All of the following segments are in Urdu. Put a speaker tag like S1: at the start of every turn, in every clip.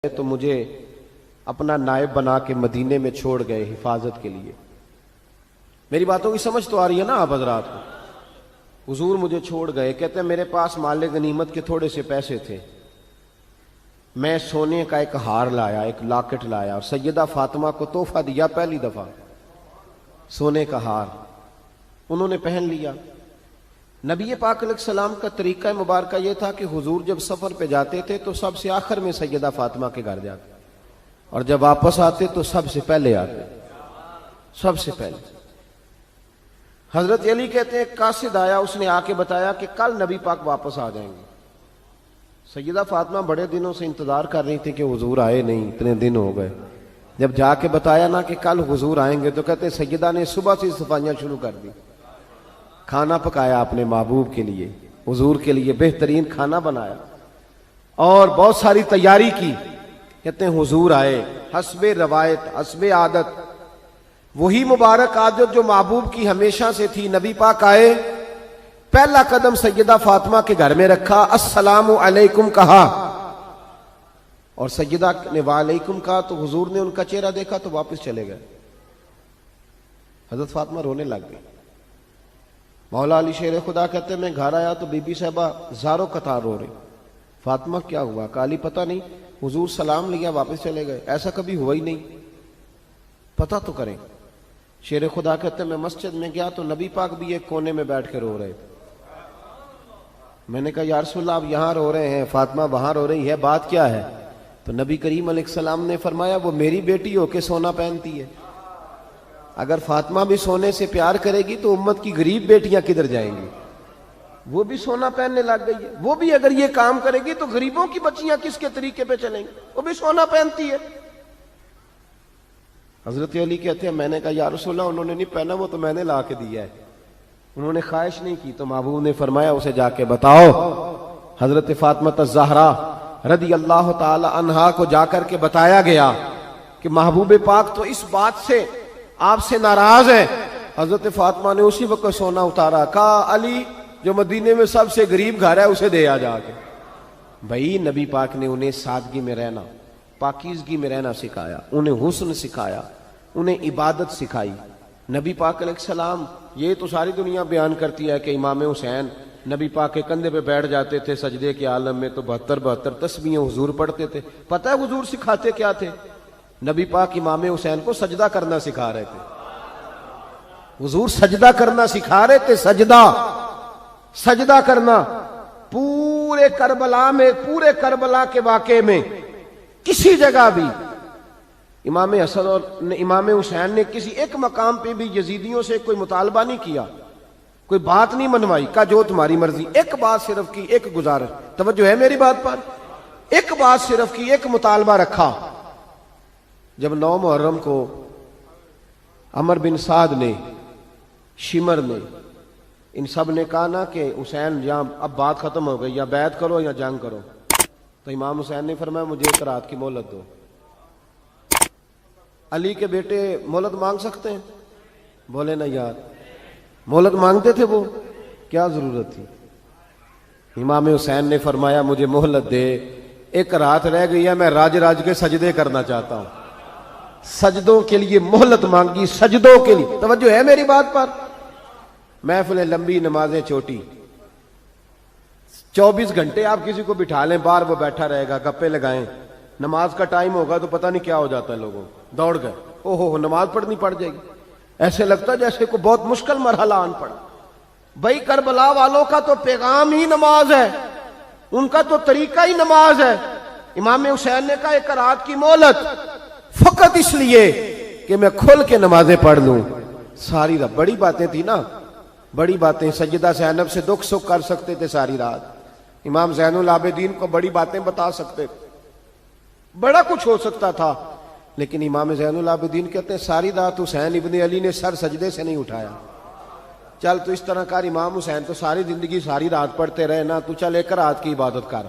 S1: تو مجھے اپنا نائب بنا کے مدینے میں چھوڑ گئے حفاظت کے لیے۔ میری باتوں کی سمجھ تو آ رہی ہے نا آپ حضرات کو؟ حضور مجھے چھوڑ گئے، کہتے ہیں میرے پاس مال غنیمت کے تھوڑے سے پیسے تھے، میں سونے کا ایک ہار لایا، ایک لاکٹ لایا اور سیدہ فاطمہ کو تحفہ دیا، پہلی دفعہ سونے کا ہار انہوں نے پہن لیا۔ نبی پاک علیہ السلام کا طریقہ مبارکہ یہ تھا کہ حضور جب سفر پہ جاتے تھے تو سب سے آخر میں سیدہ فاطمہ کے گھر جاتے، اور جب واپس آتے تو سب سے پہلے آتے، سب سے پہلے۔ حضرت علی کہتے ہیں قاصد آیا، اس نے آ کے بتایا کہ کل نبی پاک واپس آ جائیں گے۔ سیدہ فاطمہ بڑے دنوں سے انتظار کر رہی تھی کہ حضور آئے نہیں، اتنے دن ہو گئے۔ جب جا کے بتایا نا کہ کل حضور آئیں گے تو کہتے ہیں سیدہ نے صبح سے صفائیاں شروع کر دی، کھانا پکایا اپنے محبوب کے لیے، حضور کے لیے بہترین کھانا بنایا اور بہت ساری تیاری کی۔ کہتے ہیں حضور آئے، حسب روایت حسب عادت، وہی مبارک عادت جو محبوب کی ہمیشہ سے تھی، نبی پاک آئے، پہلا قدم سیدہ فاطمہ کے گھر میں رکھا، السلام علیکم کہا، اور سیدہ نے وعلیکم کہا تو حضور نے ان کا چہرہ دیکھا تو واپس چلے گئے۔ حضرت فاطمہ رونے لگ گئی۔ مولا علی شیر خدا کہتے ہیں میں گھر آیا تو بی بی صاحبہ زاروں قطار رو رہی۔ فاطمہ کیا ہوا؟ کالی پتہ نہیں، حضور سلام لیا واپس چلے گئے، ایسا کبھی ہوا ہی نہیں، پتہ تو کریں۔ شیر خدا کہتے ہیں میں مسجد میں گیا تو نبی پاک بھی ایک کونے میں بیٹھ کے رو رہے تھے۔ میں نے کہا یا رسول اللہ آپ یہاں رو رہے ہیں، فاطمہ وہاں رو رہی ہے، بات کیا ہے؟ تو نبی کریم علیہ السلام نے فرمایا وہ میری بیٹی ہو کے سونا پہنتی ہے، اگر فاطمہ بھی سونے سے پیار کرے گی تو امت کی غریب بیٹیاں کدھر جائیں گی؟ وہ بھی سونا پہننے لگ گئی ہے، وہ بھی اگر یہ کام کرے گی تو غریبوں کی بچیاں کس کے طریقے پہ چلیں گی؟ وہ بھی سونا پہنتی ہے۔ حضرت علی کہتے ہیں میں نے کہا یا رسول اللہ انہوں نے نہیں پہنا، وہ تو میں نے لا کے دیا ہے، انہوں نے خواہش نہیں کی۔ تو محبوب نے فرمایا اسے جا کے بتاؤ۔ حضرت فاطمہ الزہرا رضی اللہ تعالی عنہا کو جا کر کے بتایا گیا کہ محبوب پاک تو اس بات سے آپ سے ناراض ہے۔ حضرت فاطمہ نے اسی وقت سونا اتارا، کہا علی جو مدینے میں سب سے غریب گھر ہے اسے دے آ جا کے۔ بھائی نبی پاک نے انہیں سادگی میں رہنا، پاکیزگی میں رہنا سکھایا، انہیں حسن سکھایا، انہیں عبادت سکھائی۔ نبی پاک علیہ السلام، یہ تو ساری دنیا بیان کرتی ہے کہ امام حسین نبی پاک کے کندھے پہ بیٹھ جاتے تھے سجدے کے عالم میں تو 72 تسبیحیں حضور پڑھتے تھے۔ پتہ ہے حضور سکھاتے کیا تھے؟ نبی پاک امام حسین کو سجدہ کرنا سکھا رہے تھے، حضور سجدہ کرنا سکھا رہے تھے، سجدہ کرنا۔ پورے کربلا میں، پورے کربلا کے واقعے میں کسی جگہ بھی امام حسن اور امام حسین نے کسی ایک مقام پہ بھی یزیدیوں سے کوئی مطالبہ نہیں کیا، کوئی بات نہیں منوائی، کہا جو تمہاری مرضی۔ ایک بات صرف کی، ایک گزارش، توجہ ہے میری بات پر، ایک بات صرف کی، ایک مطالبہ رکھا۔ جب 9 محرم کو عمر بن سعد نے، شمر نے، ان سب نے کہا نا کہ حسین یا اب بات ختم ہو گئی، یا بیعت کرو یا جنگ کرو، تو امام حسین نے فرمایا مجھے ایک رات کی مہلت دو۔ علی کے بیٹے مہلت مانگ سکتے ہیں؟ بولے نا یار، مہلت مانگتے تھے وہ، کیا ضرورت تھی؟ امام حسین نے فرمایا مجھے مہلت دے، ایک رات رہ گئی ہے، میں راج کے سجدے کرنا چاہتا ہوں۔ سجدوں کے لیے مہلت مانگی، سجدوں کے لیے، توجہ ہے میری بات پر؟ محفلیں لمبی، نمازیں چھوٹی، 24 گھنٹے آپ کسی کو بٹھا لیں باہر، وہ بیٹھا رہے گا، گپے لگائیں، نماز کا ٹائم ہوگا تو پتہ نہیں کیا ہو جاتا ہے، لوگوں دوڑ گئے، او ہو نماز پڑھنی پڑ جائے گی، ایسے لگتا ہے جیسے کوئی بہت مشکل مرحلہ آن پڑا۔ بھائی کربلا والوں کا تو پیغام ہی نماز ہے، ان کا تو طریقہ ہی نماز ہے۔ امام حسین نے کہا ایک رات کی مہلت، فقط اس لیے کہ میں کھل کے نمازیں پڑھ لوں۔ ساری رات بڑی باتیں تھی نا، بڑی باتیں، سیدہ زینب سے دکھ سکھ کر سکتے تھے ساری رات، امام زین العابدین کو بڑی باتیں بتا سکتے تھے، بڑا کچھ ہو سکتا تھا، لیکن امام زین العابدین کہتے ہیں ساری رات حسین ابن علی نے سر سجدے سے نہیں اٹھایا۔ چل تو اس طرح کر، امام حسین تو ساری زندگی ساری رات پڑھتے رہے نا، تو چل ایک رات کی عبادت کر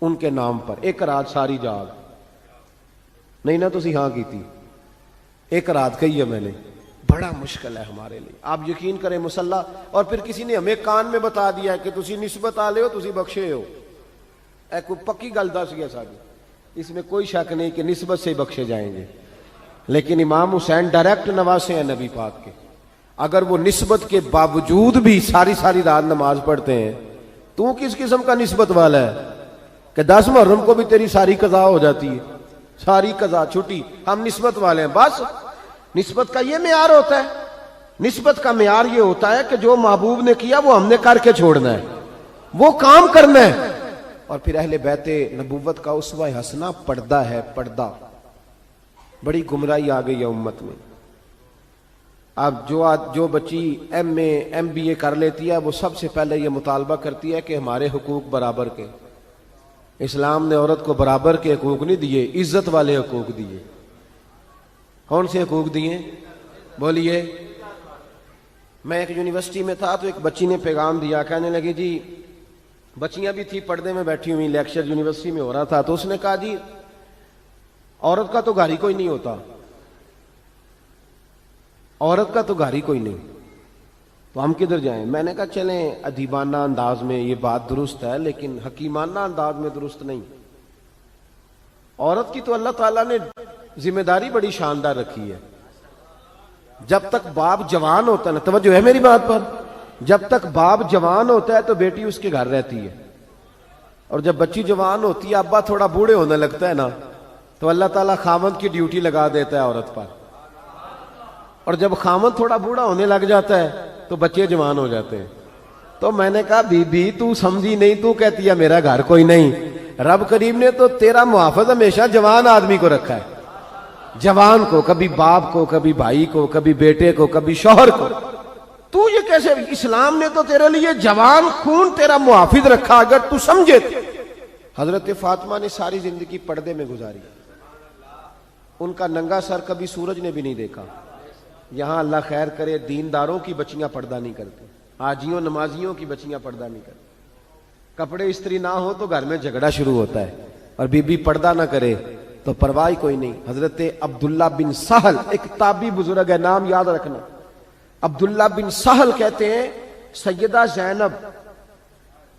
S1: ان کے نام پر، ایک رات ساری جاگ نہیں نا، تسی ہاں کی تھی، ایک رات کہی ہے میں نے، بڑا مشکل ہے ہمارے لیے۔ آپ یقین کریں مسلح، اور پھر کسی نے ہمیں کان میں بتا دیا ہے کہ تسی نسبت آ لے ہو، تسی بخشے ہو، کوئی پکی گل دس گیا ساری، اس میں کوئی شک نہیں کہ نسبت سے بخشے جائیں گے، لیکن امام حسین ڈائریکٹ نواسے ہیں نبی پاک کے، اگر وہ نسبت کے باوجود بھی ساری ساری رات نماز پڑھتے ہیں، تو کس قسم کا نسبت والا ہے کہ 10 محرم کو بھی تیری ساری قضا ہو جاتی ہے، ساری قضا چھٹی، ہم نسبت والے ہیں۔ بس نسبت کا یہ معیار ہوتا ہے، نسبت کا معیار یہ ہوتا ہے کہ جو محبوب نے کیا وہ ہم نے کر کے چھوڑنا ہے، وہ کام کرنا ہے۔ اور پھر اہل بیت نبوت کا اسوہ حسنہ پردہ ہے، پردہ۔ بڑی گمراہی آ گئی ہے امت میں۔ اب جو بچی MA MBA کر لیتی ہے وہ سب سے پہلے یہ مطالبہ کرتی ہے کہ ہمارے حقوق برابر کے۔ اسلام نے عورت کو برابر کے حقوق نہیں دیے، عزت والے حقوق دیے۔ کون سے حقوق دیے؟ بولیے۔ میں ایک یونیورسٹی میں تھا تو ایک بچی نے پیغام دیا، کہنے لگی جی، بچیاں بھی تھی پردے میں بیٹھی ہوئی، لیکچر یونیورسٹی میں ہو رہا تھا، تو اس نے کہا جی عورت کا تو گھر ہی کوئی نہیں ہوتا، عورت کا تو گھر ہی کوئی نہیں، تو ہم کدھر جائیں؟ میں نے کہا چلیں ادیبانہ انداز میں یہ بات درست ہے، لیکن حکیمانہ انداز میں درست نہیں۔ عورت کی تو اللہ تعالیٰ نے ذمہ داری بڑی شاندار رکھی ہے۔ جب تک باپ جوان ہوتا ہے نا، توجہ ہے میری بات پر، جب تک باپ جوان ہوتا ہے تو بیٹی اس کے گھر رہتی ہے، اور جب بچی جوان ہوتی ہے، ابا تھوڑا بوڑھے ہونے لگتا ہے نا، تو اللہ تعالیٰ خامند کی ڈیوٹی لگا دیتا ہے عورت پر، اور جب خامند تھوڑا بوڑھا ہونے لگ جاتا ہے تو بچے جوان ہو جاتے ہیں۔ تو میں نے کہا بی بی تو سمجھی نہیں، تو کہتی ہے میرا گھر کوئی نہیں، رب کریم نے تو تیرا محافظ ہمیشہ جوان آدمی کو رکھا ہے، جوان کو، کبھی باپ کو، کبھی بھائی کو، کبھی بیٹے کو، کبھی شوہر کو۔ تو یہ کیسے؟ اسلام نے تو تیرے لیے جوان خون تیرا محافظ رکھا، اگر تو سمجھے۔ حضرت فاطمہ نے ساری زندگی پردے میں گزاری، ان کا ننگا سر کبھی سورج نے بھی نہیں دیکھا۔ یہاں اللہ خیر کرے دینداروں کی بچیاں پردہ نہیں کرتی، حاجیوں نمازیوں کی بچیاں پردہ نہیں کرتی۔ کپڑے استری نہ ہو تو گھر میں جھگڑا شروع ہوتا ہے، اور بی بی پردہ نہ کرے تو پرواہ کوئی نہیں۔ حضرت عبداللہ بن سہل ایک تابعی بزرگ ہے، نام یاد رکھنا۔ عبداللہ بن سہل کہتے ہیں سیدہ زینب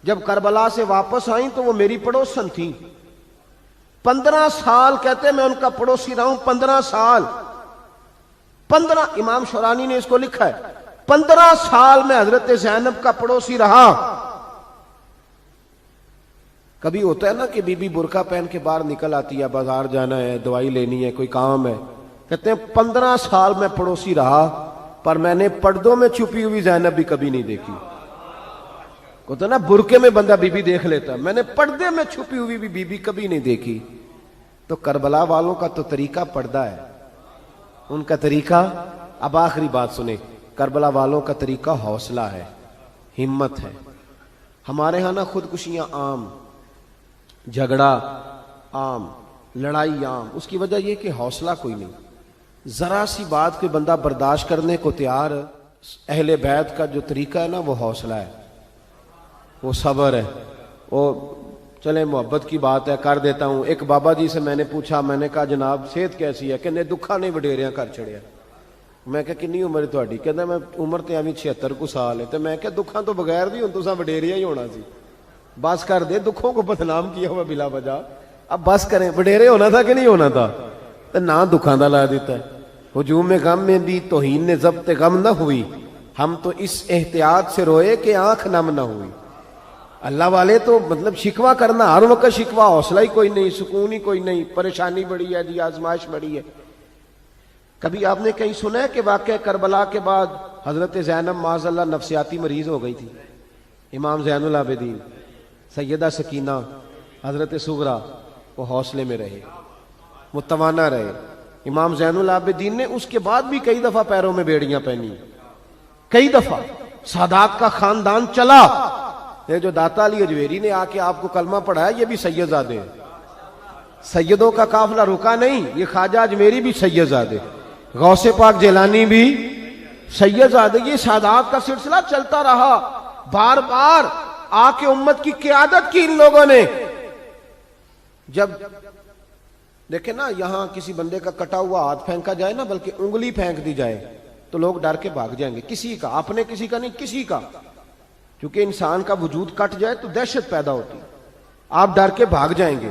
S1: جب کربلا سے واپس آئیں تو وہ میری پڑوسن تھیں، 15 سال کہتے ہیں میں ان کا پڑوسی رہا ہوں، 15 سال، 15، امام شورانی نے اس کو لکھا ہے، 15 سال میں حضرت زینب کا پڑوسی رہا۔ کبھی ہوتا ہے نا کہ بی بی برقع پہن کے باہر نکل آتی ہے، بازار جانا ہے، دوائی لینی ہے، کوئی کام ہے، کہتے ہیں 15 سال میں پڑوسی رہا، پر میں نے پردوں میں چھپی ہوئی زینب بھی کبھی نہیں دیکھی۔ ہوتا نا برقعے میں بندہ بی بی دیکھ لیتا ہے، میں نے پردے میں چھپی ہوئی بھی بی بی کبھی نہیں دیکھی۔ تو کربلا والوں کا تو طریقہ پردہ ہے، ان کا طریقہ، اب آخری بات سنیں، کربلا والوں کا طریقہ حوصلہ ہے، ہمت ہے۔ ہمارے ہاں نا خودکشیاں عام، جھگڑا عام، لڑائی عام، اس کی وجہ یہ کہ حوصلہ کوئی نہیں، ذرا سی بات کو بندہ برداشت کرنے کو تیار۔ اہل بیت کا جو طریقہ ہے نا وہ حوصلہ ہے، وہ صبر ہے، وہ چلے محبت کی بات ہے کر دیتا ہوں۔ ایک بابا جی سے میں نے پوچھا، میں نے کہا جناب صحت کیسی ہے؟ کہنے دکھا نہیں وڈیریاں کر چھڑیا۔ میں کہا کنی عمر تہاڈی؟ کہندا میں عمر تے ایویں 76 کو سال ہے۔ تے میں کہا دکھاں تو بغیر بھی ہن تساں وڈیریا ہی ہونا سی، بس کر دے، دکھوں کو بدنام کیا ہوا بلا وجہ، اب بس کریں۔ وڈیرے ہونا تھا کہ نہیں ہونا تھا؟ تے نہ دکھاں دا لا دیتا ہے۔ ہجوم غم میں بھی توہین نے ضبط غم نہ ہوئی، ہم تو اس احتیاط سے روئے کہ آنکھ نم نہ ہوئی۔ اللہ والے تو مطلب شکوہ کرنا ہر وقت شکوہ، حوصلہ ہی کوئی نہیں، سکون ہی کوئی نہیں، پریشانی بڑی ہے جی، آزمائش بڑی ہے۔ کبھی آپ نے کہیں سنا ہے کہ واقعہ کربلا کے بعد حضرت زینب معاذ اللہ نفسیاتی مریض ہو گئی تھی؟ امام زین العابدین، سیدہ سکینہ، حضرت صغرا، وہ حوصلے میں رہے، متوانا رہے۔ امام زین العابدین نے اس کے بعد بھی کئی دفعہ پیروں میں بیڑیاں پہنی، کئی دفعہ۔ سادات کا خاندان چلا، یہ جو داتا علی اجویری نے آ کے آپ کو کلمہ پڑھایا یہ بھی سید زادے ہیں، سیدوں کا قافلہ رکا نہیں، یہ خواجہ اجمیری بھی سید زادے، غوث پاک جیلانی بھی سید زادے، یہ سادات کا سلسلہ چلتا رہا۔ بار بار آ کے امت کی قیادت کی ان لوگوں نے۔ جب دیکھیں نا یہاں کسی بندے کا کٹا ہوا ہاتھ پھینکا جائے نا، بلکہ انگلی پھینک دی جائے تو لوگ ڈر کے بھاگ جائیں گے، کسی کا، اپنے کسی کا نہیں، کسی کا، کیونکہ انسان کا وجود کٹ جائے تو دہشت پیدا ہوتی، آپ ڈر کے بھاگ جائیں گے۔